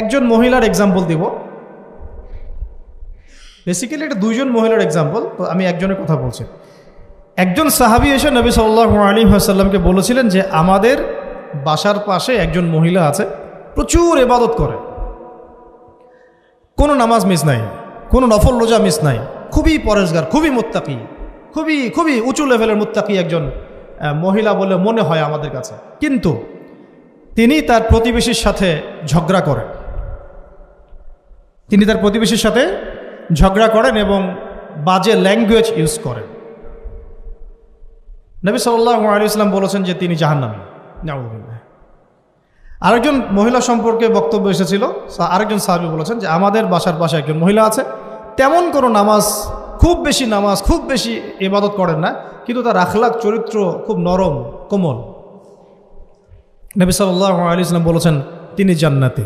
একজন মহিলার এক্সাম্পল দিব। বেসিক্যালি এটা দুইজন মহিলার এক্সাম্পল, তো আমি একজনের কথা বলছি। একজন সাহাবী এসে নবী সাল্লাল্লাহু আলাইহি ওয়াসাল্লামকে বলেছিলেন যে আমাদের বাসার পাশে একজন মহিলা আছে, প্রচুর ইবাদত করে, কোনো নামাজ মিস নাই, কোনো নফল রোজা মিস নাই, খুবই পরেশগার, খুবই মুত্তাকি, খুবই খুবই উঁচু লেভেলের মুত্তাকি একজন মহিলা বলে মনে হয় আমাদের কাছে। কিন্তু তিনি তার প্রতিবেশীর সাথে ঝগড়া করেন, এবং বাজে ল্যাঙ্গুয়েজ ইউজ করেন। নবী সাল্লাল্লাহু আলাইহি ওয়াসাল্লাম বলেছেন যে তিনি জাহান্নামী। নাউযুবিল্লাহ। আরেকজন মহিলা সম্পর্কে বক্তব্য এসেছিল, আরেকজন সাহাবী বলেছেন যে আমাদের বাসার পাশে একজন মহিলা আছে, তেমন কোনো নামাজ, খুব বেশি ইবাদত করেন না, কিন্তু তার আখলাক চরিত্র খুব নরম কোমল। নবী সাল্লাল্লাহু আলাইহি ওয়াসাল্লাম বলেছেন তিনি জান্নাতি।